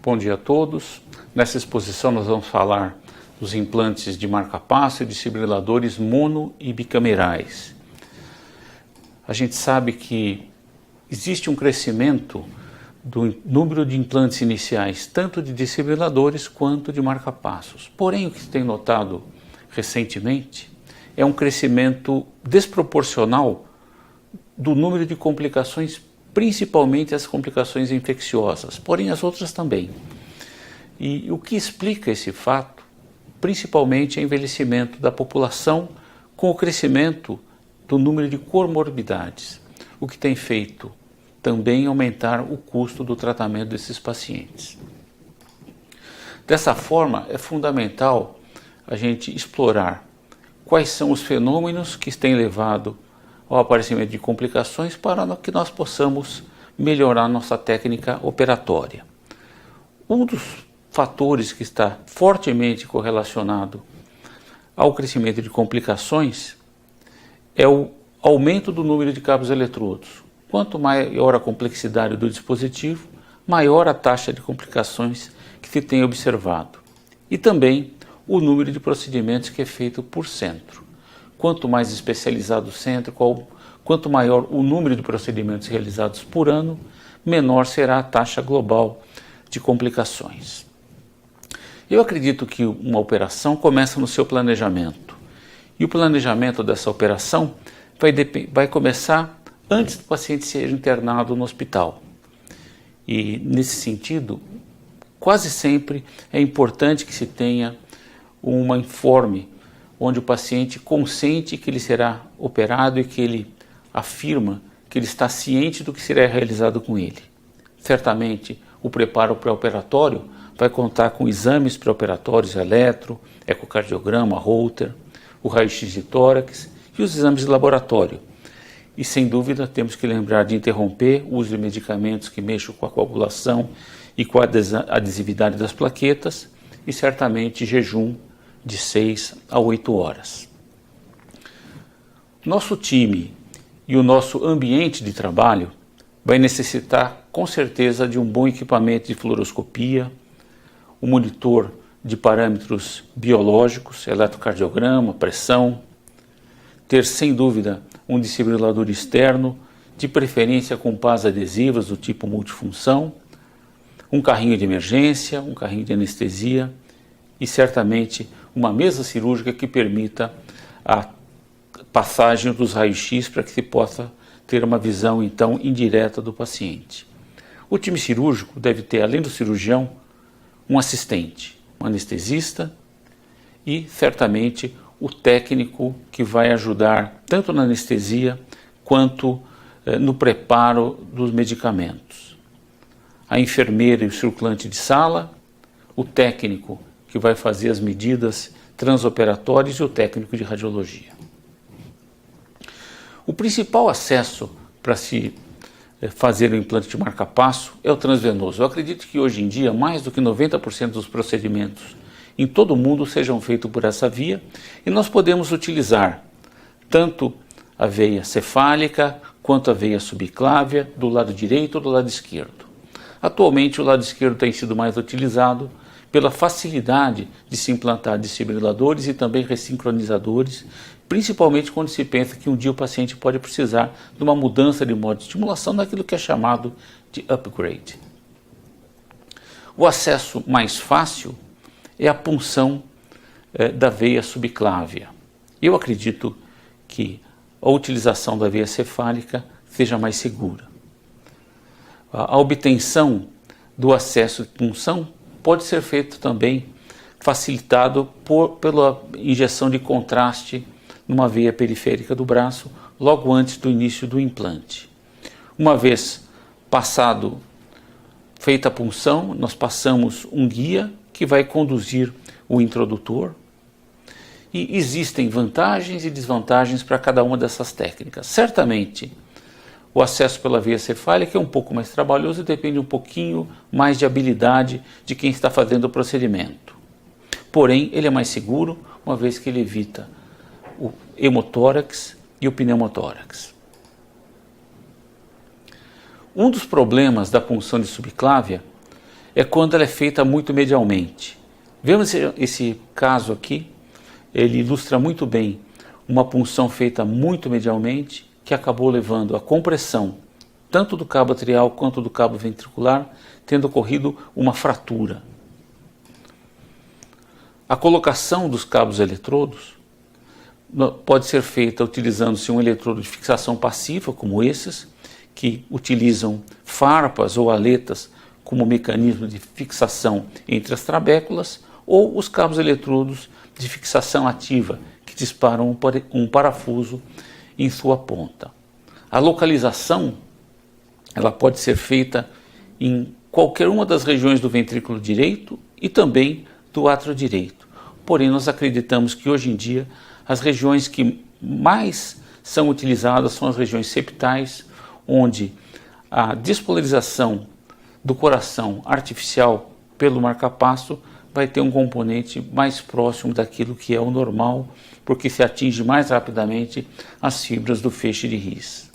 Bom dia a todos. Nessa exposição nós vamos falar dos implantes de marca-passo e desfibriladores mono e bicamerais. A gente sabe que existe um crescimento do número de implantes iniciais, tanto de desfibriladores quanto de marca-passos. Porém, o que se tem notado recentemente é um crescimento desproporcional do número de complicações, principalmente as complicações infecciosas, porém as outras também. E o que explica esse fato, principalmente, é o envelhecimento da população com o crescimento do número de comorbidades, o que tem feito também aumentar o custo do tratamento desses pacientes. Dessa forma, é fundamental a gente explorar quais são os fenômenos que têm levado ao aparecimento de complicações para que nós possamos melhorar nossa técnica operatória. Um dos fatores que está fortemente correlacionado ao crescimento de complicações é o aumento do número de cabos eletrodos. Quanto maior a complexidade do dispositivo, maior a taxa de complicações que se tem observado. E também o número de procedimentos que é feito por centro. Quanto mais especializado o centro, quanto maior o número de procedimentos realizados por ano, menor será a taxa global de complicações. Eu acredito que uma operação começa no seu planejamento. E o planejamento dessa operação vai começar antes do paciente ser internado no hospital. E, nesse sentido, quase sempre é importante que se tenha um informe onde o paciente consente que ele será operado e que ele afirma que ele está ciente do que será realizado com ele. Certamente, o preparo pré-operatório vai contar com exames pré-operatórios, eletro, ecocardiograma, Holter, o raio-x de tórax e os exames de laboratório. E, sem dúvida, temos que lembrar de interromper o uso de medicamentos que mexam com a coagulação e com a adesividade das plaquetas e, certamente, jejum de 6 a 8 horas. Nosso time e o nosso ambiente de trabalho vai necessitar, com certeza, de um bom equipamento de fluoroscopia, um monitor de parâmetros biológicos, eletrocardiograma, pressão, ter, sem dúvida, um desfibrilador externo, de preferência com pás adesivas do tipo multifunção, um carrinho de emergência, um carrinho de anestesia e, certamente, uma mesa cirúrgica que permita a passagem dos raios-x para que se possa ter uma visão, então, indireta do paciente. O time cirúrgico deve ter, além do cirurgião, um assistente, um anestesista e, certamente, o técnico que vai ajudar tanto na anestesia quanto no preparo dos medicamentos. A enfermeira e o circulante de sala, o técnico que vai fazer as medidas transoperatórias e o técnico de radiologia. O principal acesso para se fazer o implante de marca-passo é o transvenoso. Eu acredito que hoje em dia mais do que 90% dos procedimentos em todo o mundo sejam feitos por essa via e nós podemos utilizar tanto a veia cefálica quanto a veia subclávia do lado direito ou do lado esquerdo. Atualmente o lado esquerdo tem sido mais utilizado pela facilidade de se implantar desfibriladores e também ressincronizadores, principalmente quando se pensa que um dia o paciente pode precisar de uma mudança de modo de estimulação daquilo que é chamado de upgrade. O acesso mais fácil é a punção da veia subclávia. Eu acredito que a utilização da veia cefálica seja mais segura. A obtenção do acesso de punção pode ser feito também facilitado pela injeção de contraste numa veia periférica do braço logo antes do início do implante. Uma vez feita a punção, nós passamos um guia que vai conduzir o introdutor e existem vantagens e desvantagens para cada uma dessas técnicas. Certamente, o acesso pela veia cefálica é um pouco mais trabalhoso e depende um pouquinho mais de habilidade de quem está fazendo o procedimento. Porém, ele é mais seguro, uma vez que ele evita o hemotórax e o pneumotórax. Um dos problemas da punção de subclávia é quando ela é feita muito medialmente. Vemos esse caso aqui, ele ilustra muito bem uma punção feita muito medialmente, que acabou levando à compressão tanto do cabo atrial quanto do cabo ventricular, tendo ocorrido uma fratura. A colocação dos cabos eletrodos pode ser feita utilizando-se um eletrodo de fixação passiva, como esses, que utilizam farpas ou aletas como mecanismo de fixação entre as trabéculas, ou os cabos eletrodos de fixação ativa, que disparam um parafuso em sua ponta. A localização ela pode ser feita em qualquer uma das regiões do ventrículo direito e também do átrio direito. Porém, nós acreditamos que hoje em dia as regiões que mais são utilizadas são as regiões septais, onde a despolarização do coração artificial pelo marcapasso vai ter um componente mais próximo daquilo que é o normal, porque se atinge mais rapidamente as fibras do feixe de His.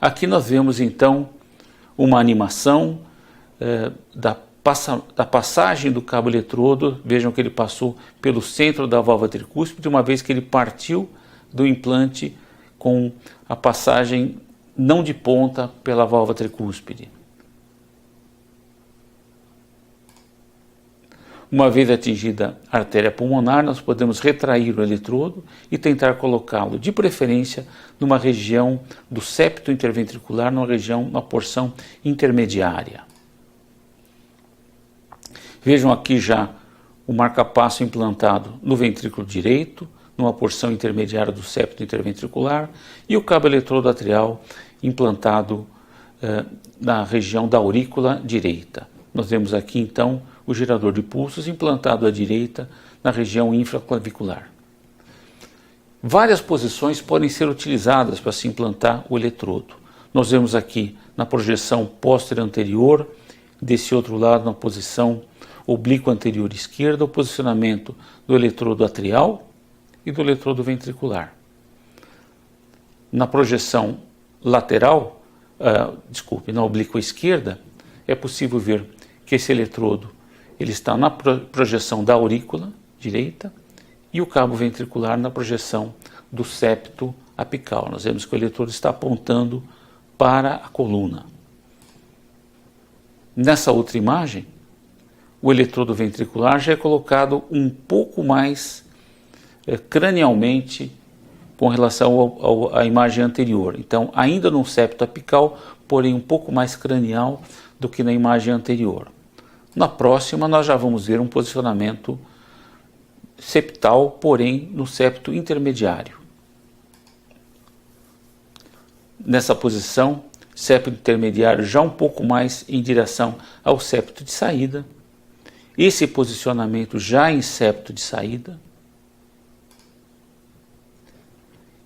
Aqui nós vemos então uma animação da passagem do cabo eletrodo. Vejam que ele passou pelo centro da válvula tricúspide, uma vez que ele partiu do implante com a passagem não de ponta pela válvula tricúspide. Uma vez atingida a artéria pulmonar, nós podemos retrair o eletrodo e tentar colocá-lo, de preferência, numa região do septo interventricular, numa porção intermediária. Vejam aqui já o marcapasso implantado no ventrículo direito, numa porção intermediária do septo interventricular, e o cabo eletrodo atrial implantado na região da aurícula direita. Nós vemos aqui então o gerador de pulsos implantado à direita na região infraclavicular. Várias posições podem ser utilizadas para se implantar o eletrodo. Nós vemos aqui na projeção posterior anterior, desse outro lado na posição oblíqua anterior esquerda, o posicionamento do eletrodo atrial e do eletrodo ventricular. Na projeção lateral, na oblíqua esquerda, é possível ver que esse eletrodo ele está na projeção da aurícula direita e o cabo ventricular na projeção do septo apical. Nós vemos que o eletrodo está apontando para a coluna. Nessa outra imagem, o eletrodo ventricular já é colocado um pouco mais cranialmente com relação à imagem anterior. Então, ainda no septo apical, porém um pouco mais cranial do que na imagem anterior. Na próxima, nós já vamos ver um posicionamento septal, porém no septo intermediário. Nessa posição, septo intermediário já um pouco mais em direção ao septo de saída. Esse posicionamento já em septo de saída.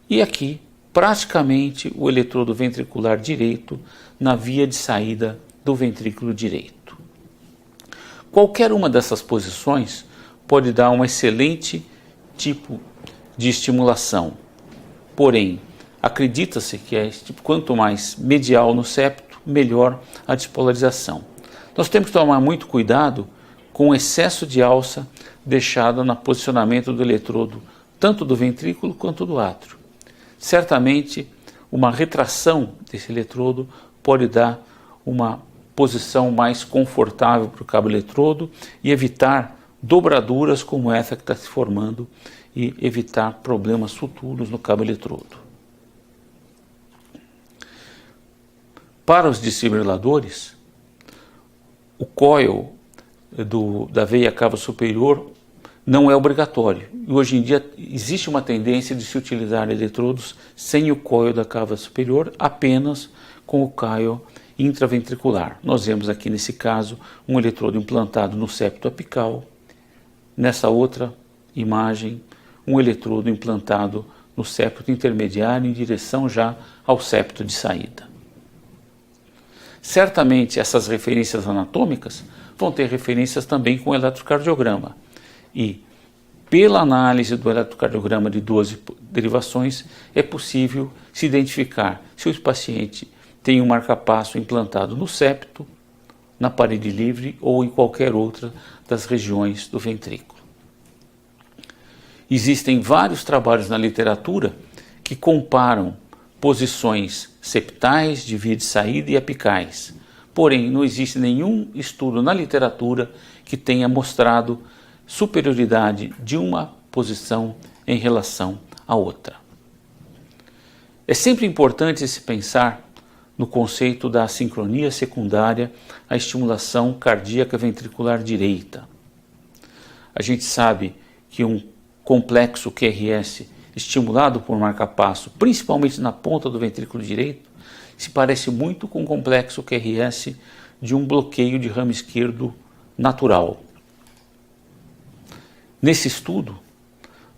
E aqui, praticamente, o eletrodo ventricular direito na via de saída do ventrículo direito. Qualquer uma dessas posições pode dar um excelente tipo de estimulação. Porém, acredita-se que quanto mais medial no septo, melhor a despolarização. Nós temos que tomar muito cuidado com o excesso de alça deixado no posicionamento do eletrodo, tanto do ventrículo quanto do átrio. Certamente, uma retração desse eletrodo pode dar uma posição mais confortável para o cabo eletrodo e evitar dobraduras como essa que está se formando e evitar problemas futuros no cabo eletrodo. Para os desfibriladores, o coil da veia cava superior não é obrigatório. E hoje em dia existe uma tendência de se utilizar eletrodos sem o coil da cava superior, apenas com o coil intraventricular. Nós vemos aqui nesse caso um eletrodo implantado no septo apical. Nessa outra imagem, um eletrodo implantado no septo intermediário em direção já ao septo de saída. Certamente essas referências anatômicas vão ter referências também com o eletrocardiograma. E pela análise do eletrocardiograma de 12 derivações é possível se identificar se o paciente tem um marcapasso implantado no septo, na parede livre ou em qualquer outra das regiões do ventrículo. Existem vários trabalhos na literatura que comparam posições septais, de via de saída e apicais. Porém, não existe nenhum estudo na literatura que tenha mostrado superioridade de uma posição em relação à outra. É sempre importante se pensar no conceito da sincronia secundária à estimulação cardíaca ventricular direita. A gente sabe que um complexo QRS estimulado por marca-passo, principalmente na ponta do ventrículo direito, se parece muito com o complexo QRS de um bloqueio de ramo esquerdo natural. Nesse estudo,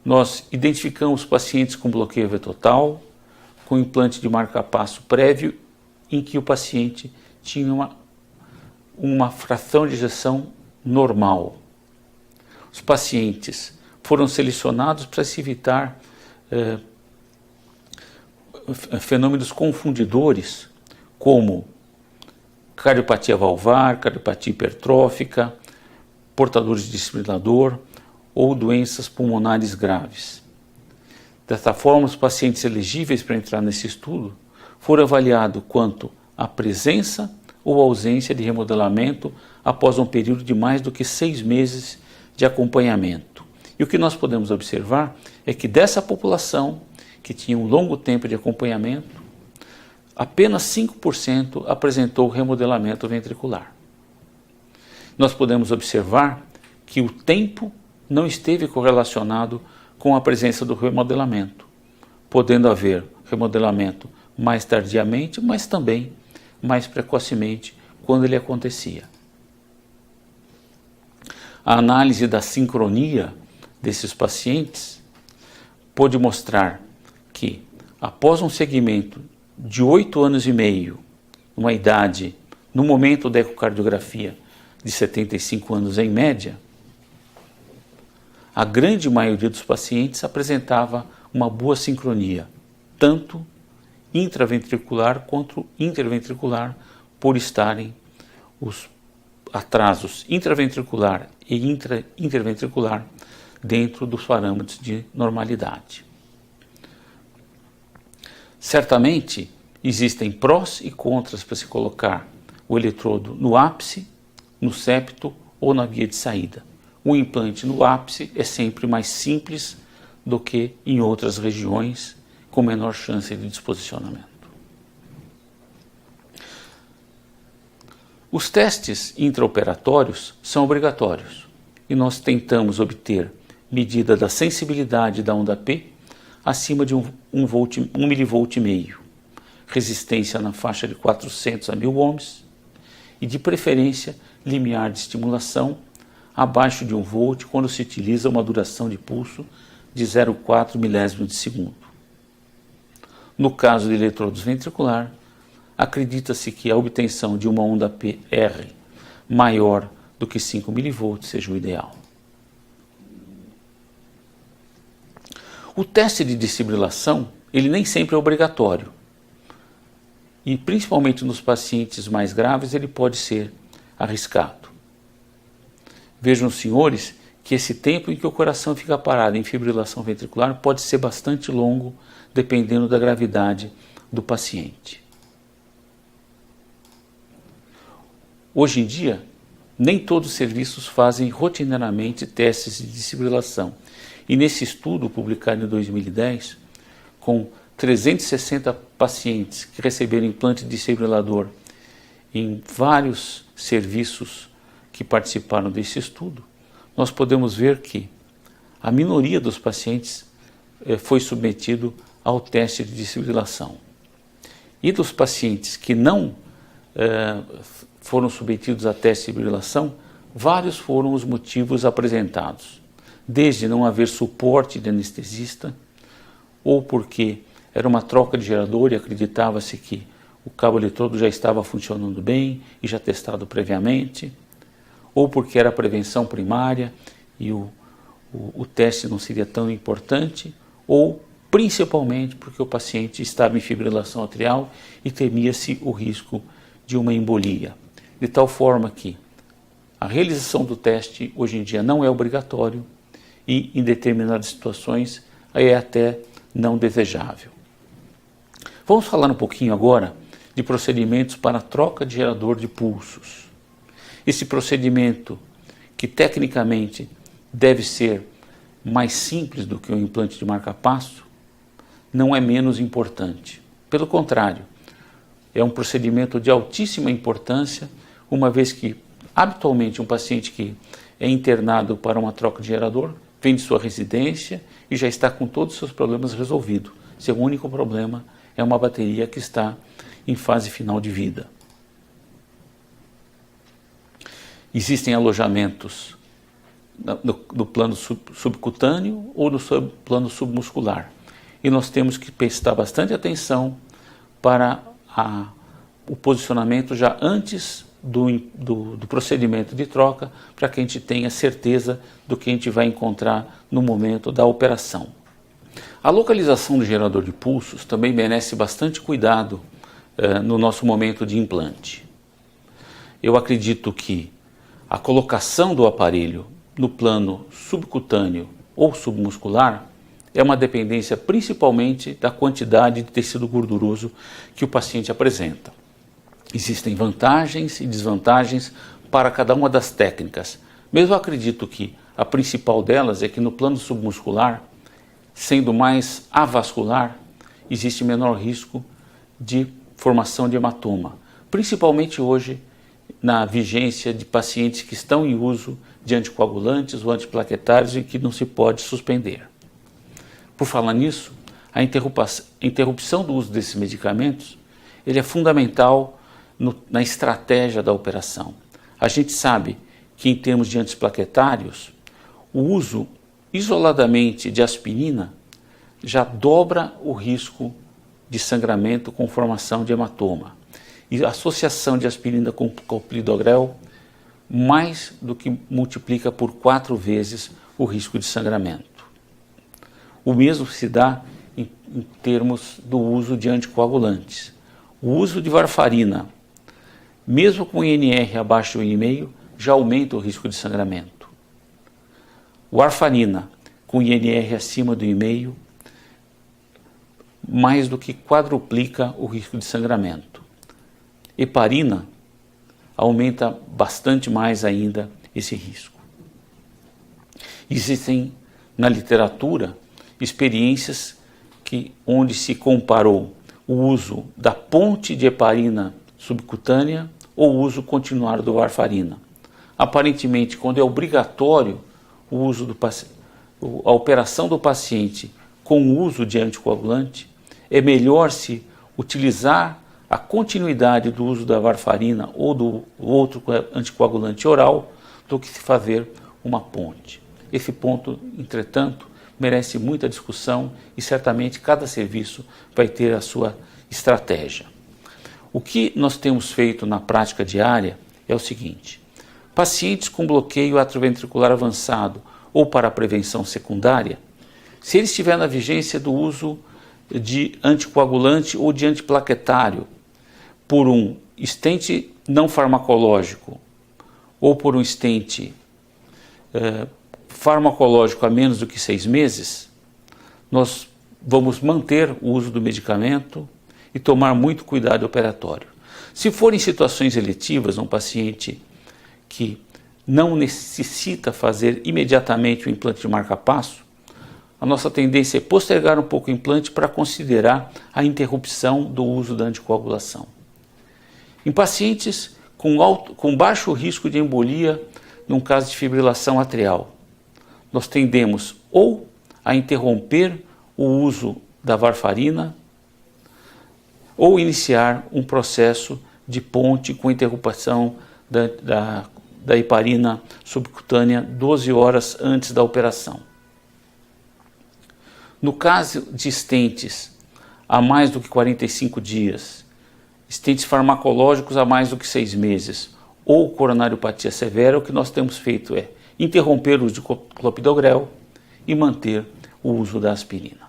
nós identificamos pacientes com bloqueio V total, com implante de marca-passo prévio, em que o paciente tinha uma fração de ejeção normal. Os pacientes foram selecionados para se evitar fenômenos confundidores, como cardiopatia valvar, cardiopatia hipertrófica, portadores de desfibrilador ou doenças pulmonares graves. Dessa forma, os pacientes elegíveis para entrar nesse estudo foram avaliados quanto à presença ou ausência de remodelamento após um período de mais do que 6 meses de acompanhamento. E o que nós podemos observar é que dessa população, que tinha um longo tempo de acompanhamento, apenas 5% apresentou remodelamento ventricular. Nós podemos observar que o tempo não esteve correlacionado com a presença do remodelamento, podendo haver remodelamento mais tardiamente, mas também mais precocemente quando ele acontecia. A análise da sincronia desses pacientes pôde mostrar que, após um segmento de 8 anos e meio, uma idade, no momento da ecocardiografia, de 75 anos em média, a grande maioria dos pacientes apresentava uma boa sincronia, tanto intraventricular quanto interventricular, por estarem os atrasos intraventricular e interventricular dentro dos parâmetros de normalidade. Certamente, existem prós e contras para se colocar o eletrodo no ápice, no septo ou na via de saída. O implante no ápice é sempre mais simples do que em outras regiões com menor chance de disposicionamento. Os testes intraoperatórios são obrigatórios e nós tentamos obter medida da sensibilidade da onda P acima de 1 mV, resistência na faixa de 400 a 1000 ohms e, de preferência, limiar de estimulação abaixo de 1 volt quando se utiliza uma duração de pulso de 0,4 milésimo de segundo. No caso de eletrodos ventricular, acredita-se que a obtenção de uma onda PR maior do que 5 mV seja o ideal. O teste de desfibrilação, ele nem sempre é obrigatório. E principalmente nos pacientes mais graves, ele pode ser arriscado. Vejam, senhores, que esse tempo em que o coração fica parado em fibrilação ventricular pode ser bastante longo, dependendo da gravidade do paciente. Hoje em dia, nem todos os serviços fazem rotineiramente testes de desfibrilação. E nesse estudo, publicado em 2010, com 360 pacientes que receberam implante de desfibrilador em vários serviços que participaram desse estudo, nós podemos ver que a minoria dos pacientes foi submetido ao teste de desfibrilação. E dos pacientes que não foram submetidos a teste de desfibrilação, vários foram os motivos apresentados. Desde não haver suporte de anestesista, ou porque era uma troca de gerador e acreditava-se que o cabo eletrodo já estava funcionando bem e já testado previamente, ou porque era prevenção primária e o teste não seria tão importante, ou principalmente porque o paciente estava em fibrilação atrial e temia-se o risco de uma embolia. de tal forma que a realização do teste hoje em dia não é obrigatório e em determinadas situações é até não desejável. Vamos falar um pouquinho agora de procedimentos para a troca de gerador de pulsos. Esse procedimento, que tecnicamente deve ser mais simples do que o implante de marca-passo, não é menos importante. Pelo contrário, é um procedimento de altíssima importância, uma vez que, habitualmente, um paciente que é internado para uma troca de gerador vem de sua residência e já está com todos os seus problemas resolvidos. Seu único problema é uma bateria que está em fase final de vida. Existem alojamentos no plano subcutâneo ou no plano submuscular. E nós temos que prestar bastante atenção para o posicionamento já antes do procedimento de troca, para que a gente tenha certeza do que a gente vai encontrar no momento da operação. A localização do gerador de pulsos também merece bastante cuidado no nosso momento de implante. Eu acredito que a colocação do aparelho no plano subcutâneo ou submuscular é uma dependência principalmente da quantidade de tecido gorduroso que o paciente apresenta. Existem vantagens e desvantagens para cada uma das técnicas. Mesmo eu acredito que a principal delas é que no plano submuscular, sendo mais avascular, existe menor risco de formação de hematoma, principalmente hoje na vigência de pacientes que estão em uso de anticoagulantes ou antiplaquetários e que não se pode suspender. Por falar nisso, a interrupção do uso desses medicamentos ele é fundamental na estratégia da operação. A gente sabe que em termos de antiplaquetários, o uso isoladamente de aspirina já dobra o risco de sangramento com formação de hematoma. E a associação de aspirina com clopidogrel mais do que multiplica por 4 vezes o risco de sangramento. O mesmo se dá em termos do uso de anticoagulantes. O uso de varfarina, mesmo com INR abaixo de 1,5, já aumenta o risco de sangramento. Warfarina, com INR acima do 1,5, mais do que quadruplica o risco de sangramento. Heparina aumenta bastante mais ainda esse risco. Existem na literatura experiências onde se comparou o uso da ponte de heparina subcutânea ou o uso continuado do warfarina. Aparentemente, quando é obrigatório o uso a operação do paciente com o uso de anticoagulante, é melhor se utilizar a continuidade do uso da warfarina ou do outro anticoagulante oral do que se fazer uma ponte. Esse ponto, entretanto, merece muita discussão e certamente cada serviço vai ter a sua estratégia. O que nós temos feito na prática diária é o seguinte: pacientes com bloqueio atrioventricular avançado ou para prevenção secundária, se ele estiver na vigência do uso de anticoagulante ou de antiplaquetário por um stent não farmacológico ou por um stent farmacológico a menos do que 6 meses, nós vamos manter o uso do medicamento e tomar muito cuidado operatório. Se for em situações eletivas, um paciente que não necessita fazer imediatamente o implante de marca-passo, a nossa tendência é postergar um pouco o implante para considerar a interrupção do uso da anticoagulação. Em pacientes com baixo risco de embolia, num caso de fibrilação atrial, nós tendemos ou a interromper o uso da warfarina ou iniciar um processo de ponte com interrupção da heparina subcutânea 12 horas antes da operação. No caso de stents há mais do que 45 dias, stents farmacológicos há mais do que 6 meses ou coronariopatia severa, o que nós temos feito é interromper o uso de clopidogrel e manter o uso da aspirina.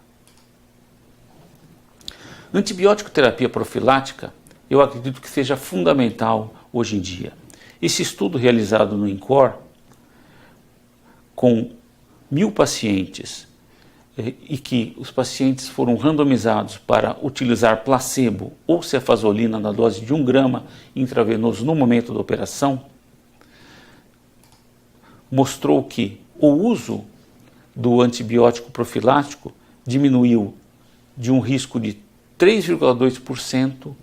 Antibiótico terapia profilática, eu acredito que seja fundamental hoje em dia. Esse estudo realizado no INCOR, com 1.000 pacientes, e que os pacientes foram randomizados para utilizar placebo ou cefazolina na dose de 1 grama intravenoso no momento da operação, mostrou que o uso do antibiótico profilático diminuiu de um risco de 3,2%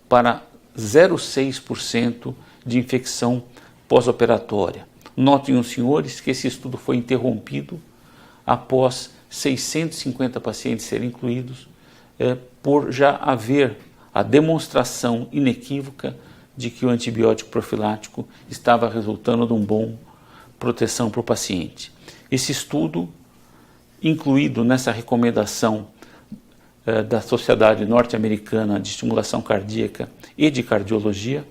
para 0,6% de infecção pós-operatória. Notem os senhores que esse estudo foi interrompido após 650 pacientes serem incluídos, por já haver a demonstração inequívoca de que o antibiótico profilático estava resultando de uma boa proteção para o paciente. Esse estudo, incluído nessa recomendação da Sociedade Norte-Americana de Estimulação Cardíaca e de Cardiologia,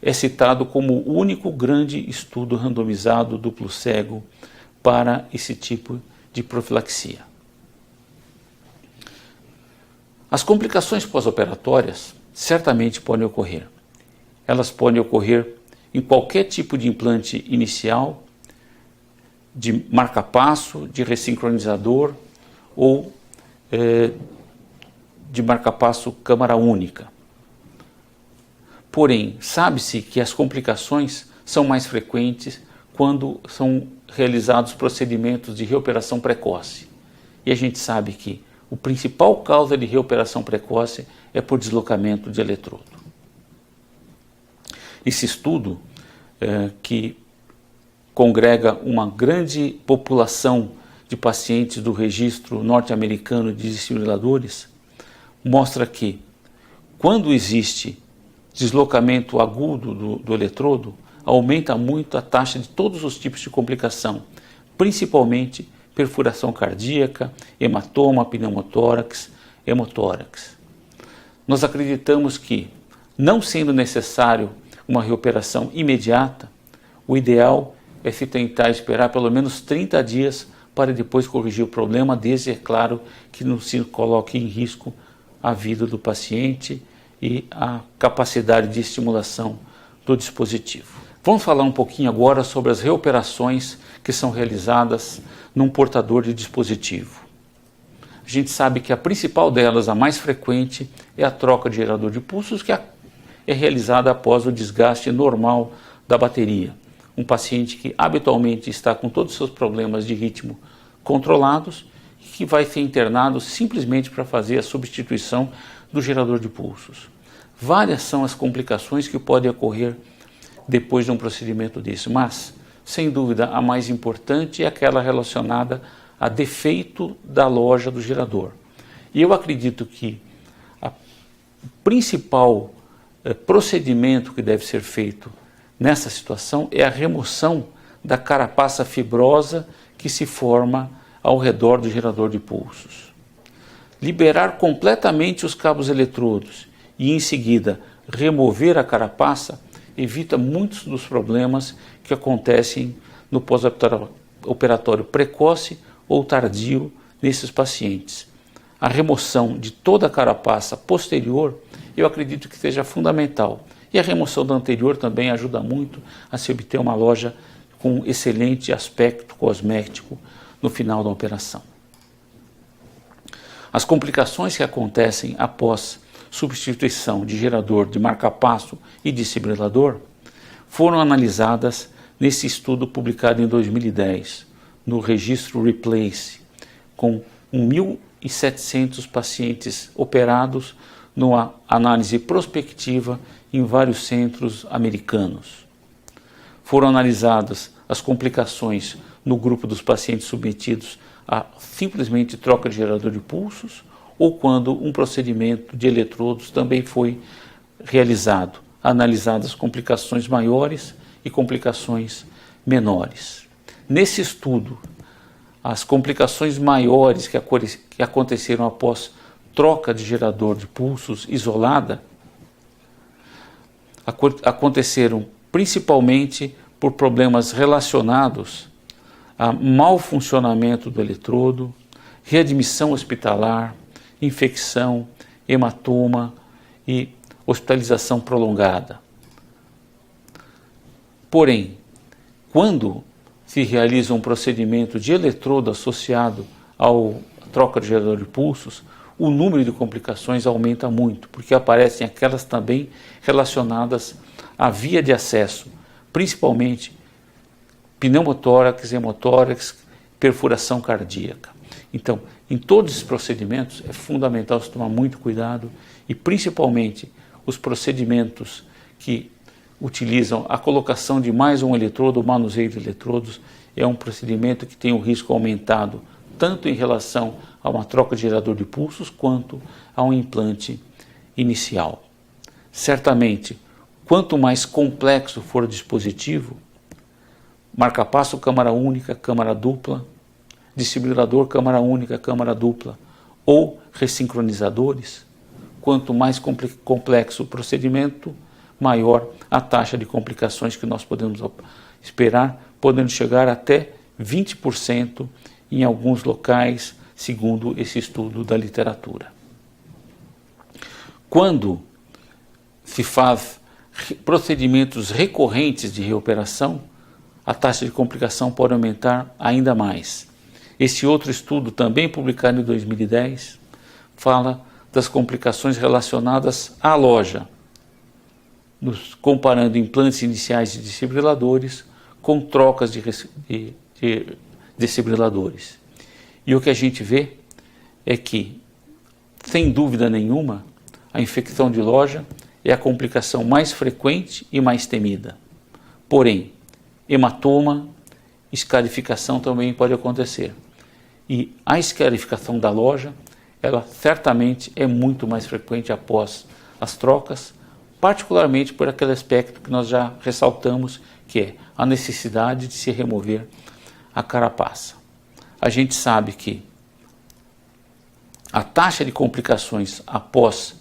é citado como o único grande estudo randomizado duplo cego para esse tipo de profilaxia. As complicações pós-operatórias certamente podem ocorrer. Elas podem ocorrer em qualquer tipo de implante inicial, de marca-passo, de ressincronizador ou de marca-passo câmara única. Porém, sabe-se que as complicações são mais frequentes quando são realizados procedimentos de reoperação precoce. E a gente sabe que a principal causa de reoperação precoce é por deslocamento de eletrodo. Esse estudo, que congrega uma grande população de pacientes do registro norte-americano de desfibriladores, mostra que quando existe deslocamento agudo do eletrodo, aumenta muito a taxa de todos os tipos de complicação, principalmente perfuração cardíaca, hematoma, pneumotórax, hemotórax. Nós acreditamos que, não sendo necessário uma reoperação imediata, o ideal é se tentar esperar pelo menos 30 dias para depois corrigir o problema, desde, é claro, que não se coloque em risco a vida do paciente e a capacidade de estimulação do dispositivo. Vamos falar um pouquinho agora sobre as reoperações que são realizadas num portador de dispositivo. A gente sabe que a principal delas, a mais frequente, é a troca de gerador de pulsos, que é realizada após o desgaste normal da bateria. Um paciente que habitualmente está com todos os seus problemas de ritmo controlados e que vai ser internado simplesmente para fazer a substituição do gerador de pulsos. Várias são as complicações que podem ocorrer depois de um procedimento desse, mas, sem dúvida, a mais importante é aquela relacionada a defeito da loja do gerador. E eu acredito que o principal procedimento que deve ser feito nessa situação é a remoção da carapaça fibrosa que se forma ao redor do gerador de pulsos. Liberar completamente os cabos eletrodos e, em seguida, remover a carapaça evita muitos dos problemas que acontecem no pós-operatório precoce ou tardio nesses pacientes. A remoção de toda a carapaça posterior, eu acredito que seja fundamental. E a remoção da anterior também ajuda muito a se obter uma loja com excelente aspecto cosmético no final da operação. As complicações que acontecem após substituição de gerador de marca-passo e desfibrilador foram analisadas nesse estudo publicado em 2010, no registro Replace, com 1.700 pacientes operados numa análise prospectiva em vários centros americanos. Foram analisadas as complicações no grupo dos pacientes submetidos a simplesmente troca de gerador de pulsos ou quando um procedimento de eletrodos também foi realizado, analisadas complicações maiores e complicações menores. Nesse estudo, as complicações maiores que aconteceram após troca de gerador de pulsos isolada aconteceram principalmente por problemas relacionados a mau funcionamento do eletrodo, readmissão hospitalar, infecção, hematoma e hospitalização prolongada. Porém, quando se realiza um procedimento de eletrodo associado à troca de gerador de pulsos, o número de complicações aumenta muito, porque aparecem aquelas também relacionadas à via de acesso, principalmente pneumotórax, hemotórax, perfuração cardíaca. Então, em todos esses procedimentos é fundamental se tomar muito cuidado e principalmente os procedimentos que utilizam a colocação de mais um eletrodo, o manuseio de eletrodos, é um procedimento que tem o risco aumentado tanto em relação a uma troca de gerador de pulsos quanto a um implante inicial. Certamente, quanto mais complexo for o dispositivo, marca-passo câmara única, câmara dupla, desfibrilador câmara única, câmara dupla ou ressincronizadores, quanto mais complexo o procedimento, maior a taxa de complicações que nós podemos esperar, podendo chegar até 20% em alguns locais, segundo esse estudo da literatura. Quando se faz procedimentos recorrentes de reoperação, a taxa de complicação pode aumentar ainda mais. Esse outro estudo, também publicado em 2010, fala das complicações relacionadas à loja, comparando implantes iniciais de desfibriladores com trocas de desfibriladores. E o que a gente vê é que, sem dúvida nenhuma, a infecção de loja é a complicação mais frequente e mais temida. Porém, hematoma, escarificação também pode acontecer. E a escarificação da loja, ela certamente é muito mais frequente após as trocas, particularmente por aquele aspecto que nós já ressaltamos, que é a necessidade de se remover a carapaça. A gente sabe que a taxa de complicações após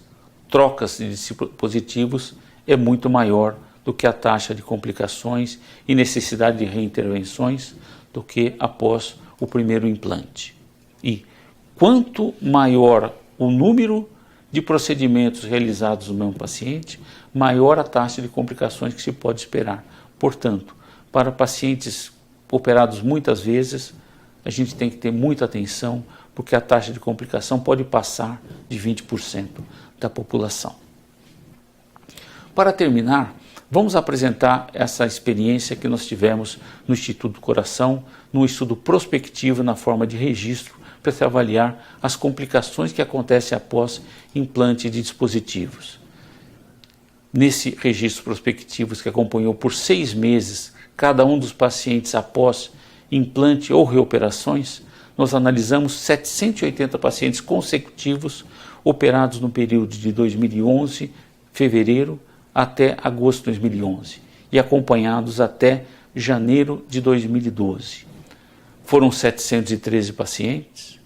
trocas de dispositivos é muito maior do que a taxa de complicações e necessidade de reintervenções do que após o primeiro implante. E quanto maior o número de procedimentos realizados no mesmo paciente, maior a taxa de complicações que se pode esperar. Portanto, para pacientes operados muitas vezes, a gente tem que ter muita atenção, porque a taxa de complicação pode passar de 20% da população. Para terminar, vamos apresentar essa experiência que nós tivemos no Instituto do Coração, num estudo prospectivo na forma de registro, para se avaliar as complicações que acontecem após implante de dispositivos. Nesse registro prospectivo que acompanhou por 6 meses cada um dos pacientes após implante ou reoperações, nós analisamos 780 pacientes consecutivos operados no período de 2011, fevereiro, até agosto de 2011 e acompanhados até janeiro de 2012. Foram 713 pacientes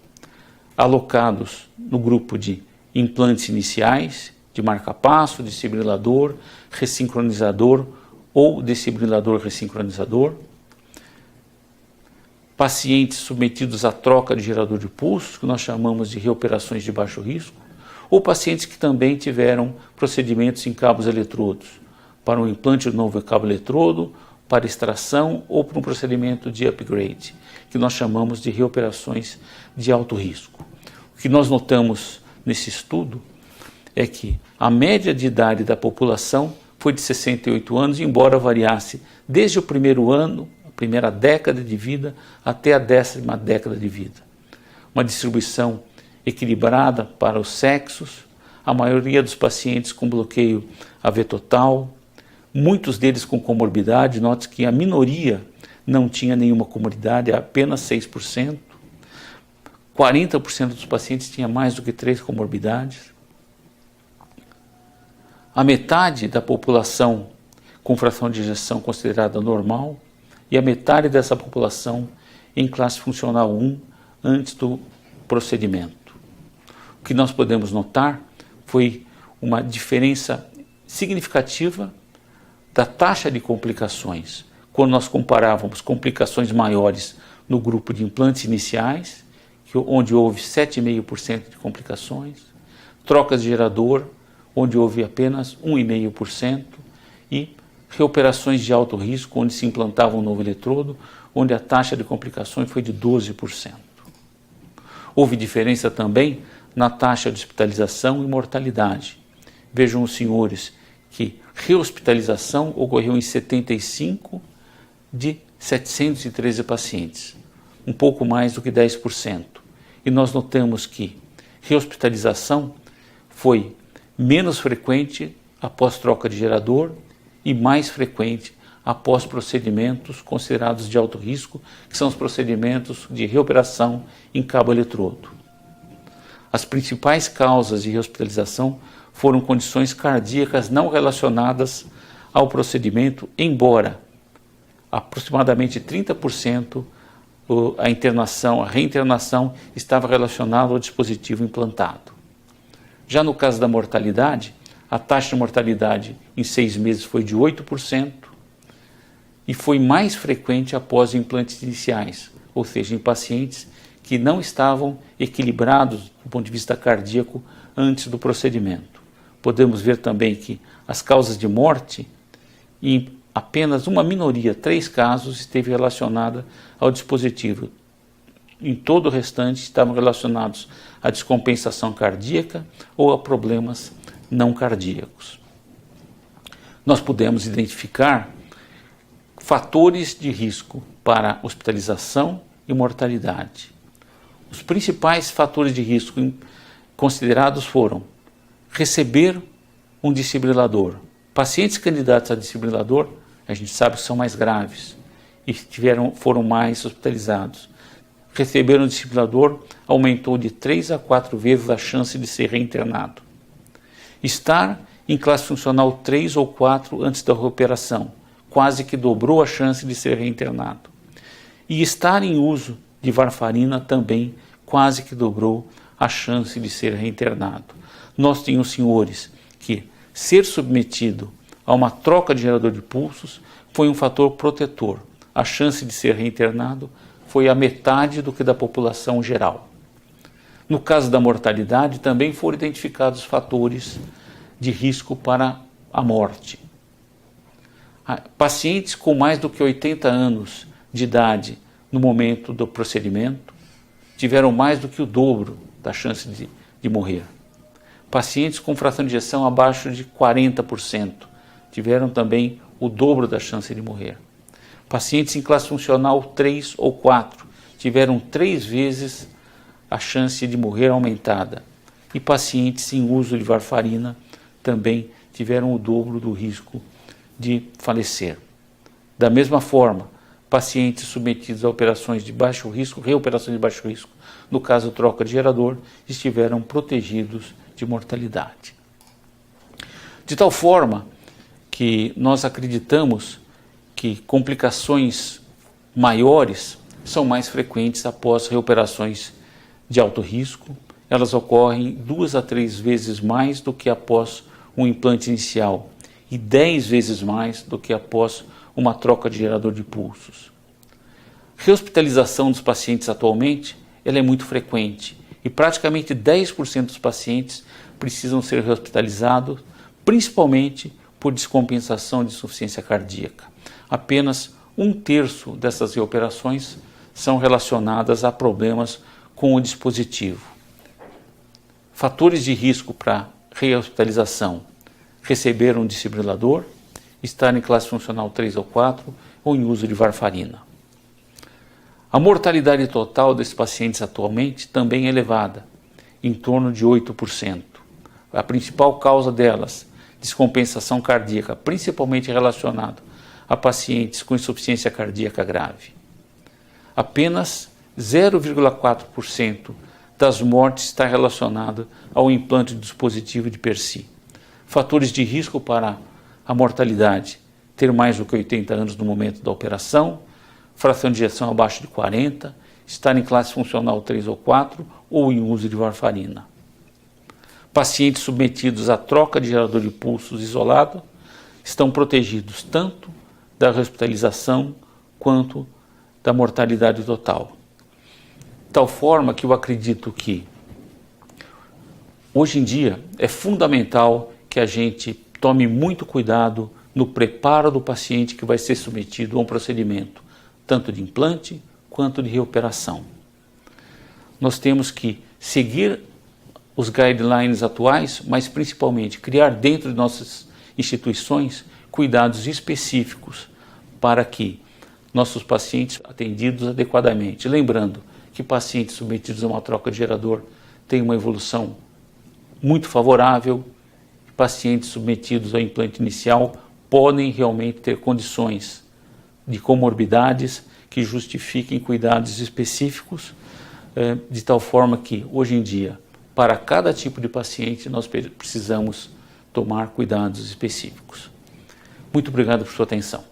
alocados no grupo de implantes iniciais, de marca-passo, desfibrilador, ressincronizador ou desfibrilador ressincronizador, pacientes submetidos à troca de gerador de pulso, que nós chamamos de reoperações de baixo risco, ou pacientes que também tiveram procedimentos em cabos eletrodos, para um implante de novo cabo eletrodo, para extração ou para um procedimento de upgrade, que nós chamamos de reoperações de alto risco. O que nós notamos nesse estudo é que a média de idade da população foi de 68 anos, embora variasse desde o primeiro ano, a primeira década de vida, até a 10ª década de vida. Uma distribuição equilibrada para os sexos, a maioria dos pacientes com bloqueio AV total, muitos deles com comorbidade, note que a minoria não tinha nenhuma comorbidade, apenas 6%, 40% dos pacientes tinha mais do que 3 comorbidades, a metade da população com fração de ejeção considerada normal e a metade dessa população em classe funcional 1 antes do procedimento. O que nós podemos notar foi uma diferença significativa da taxa de complicações, quando nós comparávamos complicações maiores no grupo de implantes iniciais, onde houve 7,5% de complicações, trocas de gerador, onde houve apenas 1,5%, e reoperações de alto risco, onde se implantava um novo eletrodo, onde a taxa de complicações foi de 12%. Houve diferença também na taxa de hospitalização e mortalidade. Vejam os senhores que rehospitalização ocorreu em 75 de 713 pacientes, um pouco mais do que 10%. E nós notamos que rehospitalização foi menos frequente após troca de gerador e mais frequente após procedimentos considerados de alto risco, que são os procedimentos de reoperação em cabo eletrodo. As principais causas de rehospitalização foram condições cardíacas não relacionadas ao procedimento, embora aproximadamente 30% a reinternação estava relacionada ao dispositivo implantado. Já no caso da mortalidade, a taxa de mortalidade em 6 meses foi de 8% e foi mais frequente após implantes iniciais, ou seja, em pacientes que não estavam equilibrados do ponto de vista cardíaco antes do procedimento. Podemos ver também que as causas de morte, em apenas uma minoria, 3 casos, esteve relacionada ao dispositivo. Em todo o restante estavam relacionados à descompensação cardíaca ou a problemas não cardíacos. Nós pudemos identificar fatores de risco para hospitalização e mortalidade. Os principais fatores de risco considerados foram receber um desfibrilador. Pacientes candidatos a desfibrilador, a gente sabe que são mais graves e foram mais hospitalizados. Receber um desfibrilador aumentou de 3 a 4 vezes a chance de ser reinternado. Estar em classe funcional 3 ou 4 antes da recuperação, quase que dobrou a chance de ser reinternado. E estar em uso de varfarina também quase que dobrou a chance de ser reinternado. Nós tínhamos senhores que ser submetido a uma troca de gerador de pulsos foi um fator protetor. A chance de ser reinternado foi a metade do que da população geral. No caso da mortalidade, também foram identificados fatores de risco para a morte. Pacientes com mais do que 80 anos de idade no momento do procedimento tiveram mais do que o dobro da chance de morrer. Pacientes com fração de ejeção abaixo de 40% tiveram também o dobro da chance de morrer. Pacientes em classe funcional 3 ou 4 tiveram 3 vezes a chance de morrer aumentada. E pacientes em uso de varfarina também tiveram o dobro do risco de falecer. Da mesma forma, pacientes submetidos a operações de baixo risco, reoperações de baixo risco, no caso troca de gerador, estiveram protegidos de mortalidade. De tal forma que nós acreditamos que complicações maiores são mais frequentes após reoperações de alto risco. Elas ocorrem 2 a 3 vezes mais do que após um implante inicial e 10 vezes mais do que após uma troca de gerador de pulsos. Rehospitalização dos pacientes atualmente ela é muito frequente e praticamente 10% dos pacientes precisam ser rehospitalizados, principalmente por descompensação de insuficiência cardíaca. Apenas 1/3 dessas reoperações são relacionadas a problemas com o dispositivo. Fatores de risco para rehospitalização: receber um desfibrilador, estar em classe funcional 3 ou 4 ou em uso de varfarina. A mortalidade total desses pacientes atualmente também é elevada, em torno de 8%. A principal causa delas, descompensação cardíaca, principalmente relacionado a pacientes com insuficiência cardíaca grave. Apenas 0,4% das mortes está relacionado ao implante do dispositivo de PERSI. Fatores de risco para a mortalidade: ter mais do que 80 anos no momento da operação, fração de ejeção abaixo de 40, estar em classe funcional 3 ou 4 ou em uso de varfarina. Pacientes submetidos à troca de gerador de pulsos isolado estão protegidos tanto da hospitalização quanto da mortalidade total. De tal forma que eu acredito que hoje em dia é fundamental que a gente tome muito cuidado no preparo do paciente que vai ser submetido a um procedimento, tanto de implante quanto de reoperação. Nós temos que seguir os guidelines atuais, mas principalmente criar dentro de nossas instituições cuidados específicos para que nossos pacientes atendidos adequadamente. Lembrando que pacientes submetidos a uma troca de gerador têm uma evolução muito favorável, pacientes submetidos ao implante inicial podem realmente ter condições de comorbidades que justifiquem cuidados específicos, de tal forma que, hoje em dia, para cada tipo de paciente, nós precisamos tomar cuidados específicos. Muito obrigado por sua atenção.